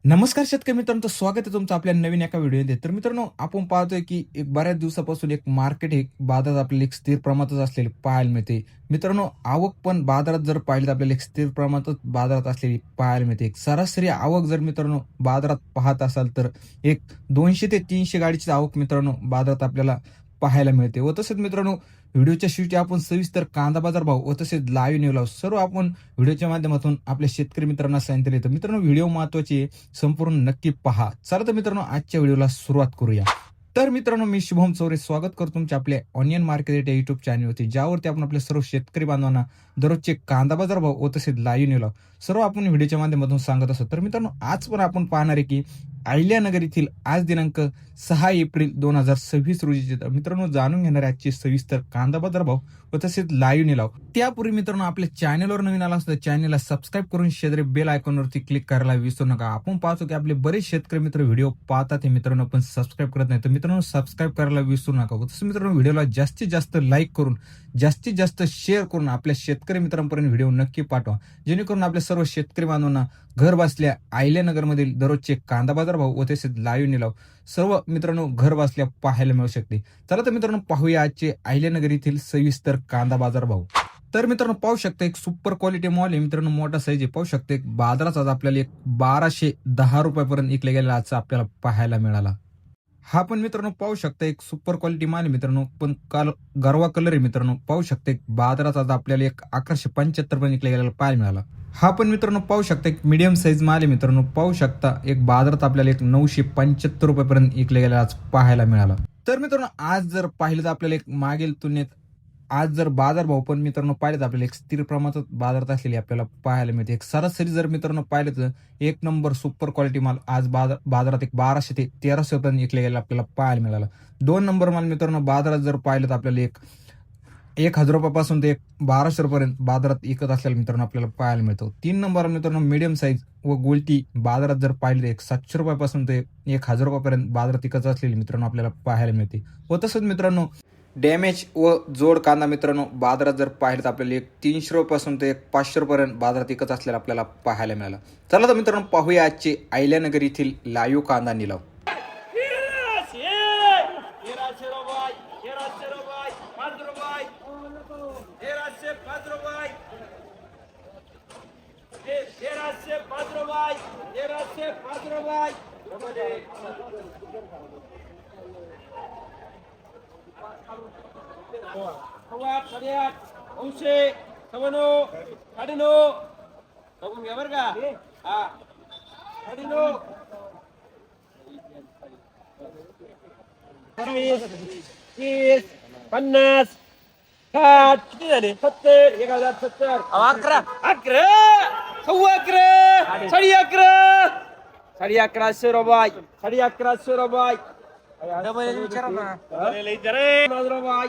नमस्कार शेतकरी मित्रांनो, तर स्वागत आहे तुमचं आपल्या नवीन एका व्हिडिओमध्ये. तर मित्रांनो, आपण पाहतोय की एक बऱ्याच दिवसापासून एक मार्केट हे बाजारात आपल्याला एक स्थिर प्रमाणातच असलेले पाहायला मिळते. मित्रांनो, आवक पण बाजारात जर पाहिली तर आपल्याला एक स्थिर प्रमाणातच बाजारात असलेली पाहायला मिळते. एक सरासरी आवक जर मित्रांनो बाजारात पाहत असाल तर एक 200 ते 300 गाडीची आवक मित्रांनो बाजारात आपल्याला पाहायला मिळते. व तसेच मित्रांनो, व्हिडिओच्या शेवटी आपण सविस्तर कांदा बाजार भाव व तसेच लाईव्ह न्यूज सर्व आपण व्हिडिओच्या माध्यमातून आपल्या शेतकरी मित्रांना सांगितले. तर मित्रांनो, व्हिडिओ महत्त्वाची आहे, संपूर्ण नक्की पहा. चला तर मित्रांनो, आजच्या व्हिडिओला सुरुवात करूया. तर मित्रांनो, मी शुभम चौरे स्वागत करतो तुमच्या आपल्या ऑनियन मार्केट या युट्यूब चॅनलवरती, ज्यावरती आपण आपल्या सर्व शेतकरी बांधवांना दररोजचे कांदा बाजार भाव व तसेच लाईव्ह न्यूज सर्व आपण व्हिडिओच्या माध्यमातून सांगत असतो. तर मित्रांनो, आज पण आपण पाहणार आहे की अहिल्यानगर येथील आज दिनांक 6 एप्रिल 2026 रोजीचे. तर मित्रांनो, जाणून घेणार आहे आजचे सविस्तर कांदा बाजार भाव व तसेच लाईव्ह निलाव. त्यापूर्वी मित्रांनो, आपल्या चॅनलवर नवीन आला असता चॅनलला सबस्क्राईब करून शेजारी बेल आयकॉनवरती क्लिक करायला विसरू नका. आपण पाहतो की आपले बरेच शेतकरी मित्र व्हिडिओ पाहतात हे मित्रांनो, पण सबस्क्राईब करत नाही. तर मित्रांनो, सबस्क्राईब करायला विसरू नका. व तसं मित्रांनो, व्हिडिओला जास्तीत जास्त लाईक करून जास्तीत जास्त शेअर करून आपल्या शेतकरी मित्रांपर्यंत व्हिडिओ नक्की पाठवा, जेणेकरून आपल्या सर्व शेतकरी बांधवांना घर बसल्या अहिल्यानगरमधील दररोजचे कांदा बाजार भाव व तसेच लाईव्ह निलाव सर्व मित्रांनो घर बसल्या पाहायला मिळू शकते. चला तर मित्रांनो, पाहूया आजचे अहिल्यानगर येथील सविस्तर कांदा बाजार भाव. तर मित्रांनो, पाहू शकता एक सुपर क्वालिटी मॉल आहे मित्रांनो, मोठा साईज आहे. पाहू शकता एक बाजारात आज आपल्याला एक 1210 रुपयापर्यंत विकले गेलेला आज आपल्याला पाहायला मिळाला. हा पण मित्रांनो पाहू शकता एक सुपर क्वालिटी माल आहे मित्रांनो, पण काल गरवा कलर आहे मित्रांनो. पाहू शकता एक बाजारात आज आपल्याला एक 1175 पर्यंत विकला गेलेला पाहायला मिळाला. हा पण मित्रांनो पाहू शकता एक मीडियम साईज माल आहे मित्रांनो. पाहू शकता एक बाजारात आपल्याला एक 975 रुपयापर्यंत विकला गेलेला आज पाहायला मिळाला. तर मित्रांनो, आज जर पाहिलं तर आपल्याला एक मागील तुलनेत आज जर बाजारभाव पण मित्रांनो पाहिले तर आपल्याला एक स्थिर प्रमाणात बाजारात असलेली आपल्याला पाहायला मिळते. एक सरासरी जर मित्रांनो पाहिलं तर एक नंबर सुपर क्वालिटी माल आज बाजारात एक 1200 ते 1300 पर्यंत विकले गेले आपल्याला पाहायला मिळाला. 2 नंबर माल मित्रांनो बाजारात जर पाहिलं तर आपल्याला एक 1000 रुपयापासून ते एक 1200 पर्यंत बाजारात विकत असलेला मित्रांनो आपल्याला पाहायला मिळतो. 3 नंबर मित्रांनो मीडियम साईज व गोल्टी बाजारात जर पाहिलं तर एक 700 रुपयापासून ते 1000 रुपयापर्यंत बाजारात विकत असलेली मित्रांनो आपल्याला पाहायला मिळते. व तसंच मित्रांनो, डॅमेज व जोड कांदा मित्रांनो बाजारात जर पाहिलं तर आपल्याला एक 300 रुपयापासून ते 500 रुपयापर्यंत बाजारात विकत असलेला आपल्याला पाहायला मिळाला. चला तर मित्रांनो, पाहूया आजचे अहिल्यानगर येथील लाईव्ह कांदा निलाव. बघून घ्या बरं का. हा 30 50 60 किती झाले 70 1070 11 सव्वा 11 11,500 रुपये 11,500 रुपये विचारा ना रुपये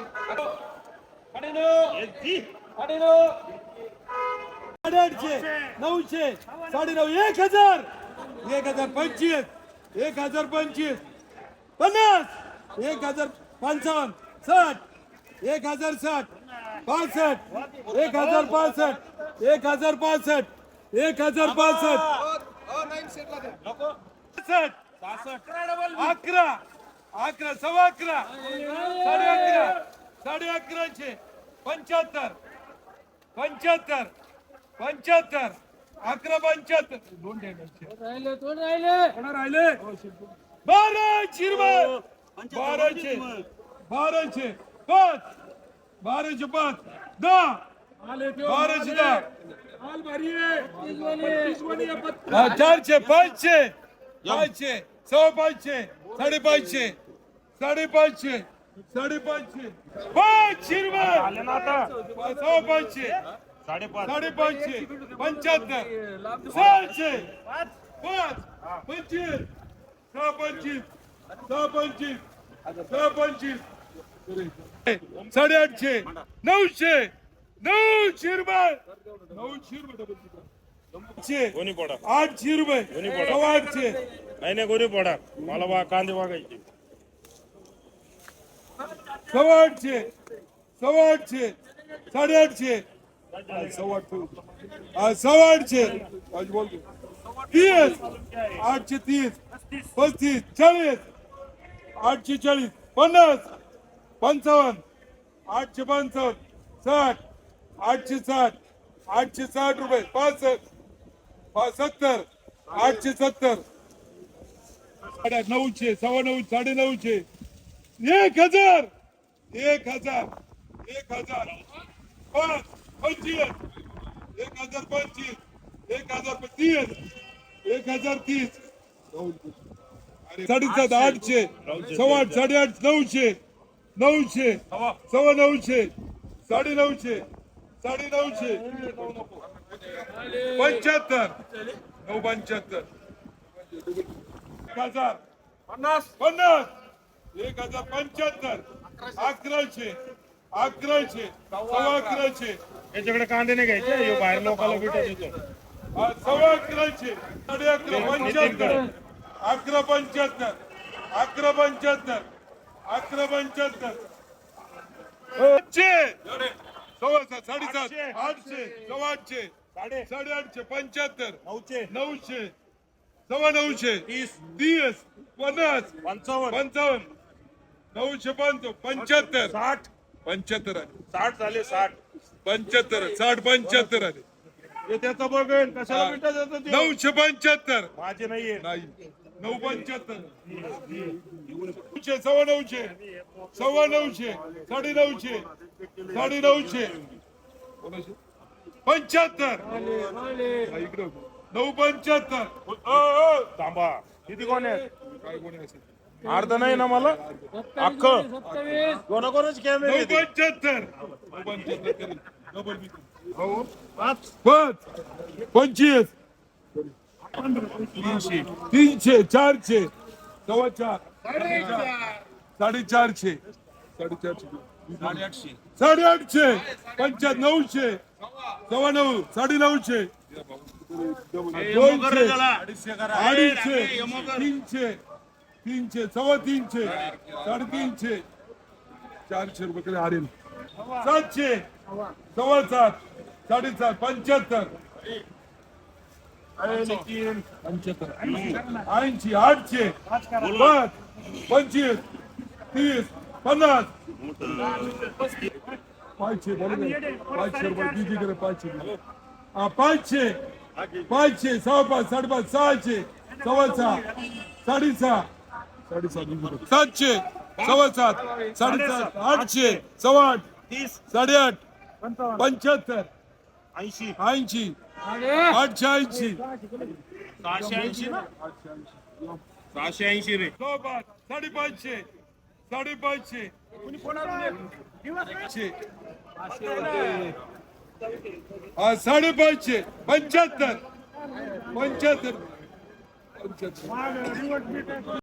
800 900 9,500 1025 1025 50 1055 60 1060 65 1065 1065 1065 11 11 सव्वा 11 साडे 11 75 75 75 11 75 राहिले 1200 1200 1200 5 1200 5 10 1200 10 400 500 500 सव्वा 500 550 550 550 500 सव्वा 500 550 75 600 5 25 625 625 625 850 900 900 रुपये 900 रुपये कोणी पोडा 800 रुपये सव्वा 800 नाही नाही कोणी पोडा मला कांदे वागायचे सव्वा 800 सव्वा 800 साडे 800 सव्वा 800 आज बोलतो 30 830 35 40 840 50 55 855 60 860 860 रुपये 65 70 870 900 950 900 1000 1000 5 25 1025 1030 1030 साडेसात 800 8.5 8.5 900 900 900 9.5 9.5 75 975 1000 50 1075 1100 1100 1100 याच्याकडे कांदे नाही घ्यायचे हे बाहेर लोकांना भेटत येतो 1100 11.5 75 11.75 11.75 11.75 साडेसात 800 800 850 75 900 900 30 50 55 955 75 60 75 आले 60 झाले 60 75 60 75 आले हे त्याचं बघेल कशाला भेटत येतं ते? 975 माझे नाहीये नाही 975 900 सव्वा 900 साडे 900 75 इकडे 975 थांबा किती कोण आहे काय कोणी असेल अर्ध नाही ना मला अख्ख कोणाकोणच कॅमेरे 975 डबल बी पाच 25 300 400 सव्वा 4 450 450 800 पंचायत 900 सव्वा 9 950 200 250 300 300 सव्वा 300 350 400 रुपये कडे आरेल 700 सव्वा 7 7.5 75 75 80 800 5 25 30 50 500 बरोबर 500 रुपये किती करे 500 हा 500 सव्वा 5 5.5 600 सव्वा 6 6.5 700 सव्वा 7 7.5 800 सव्वा 8 8.5 75 80 80 880 680 ना 680 रे 550 550 550 75 75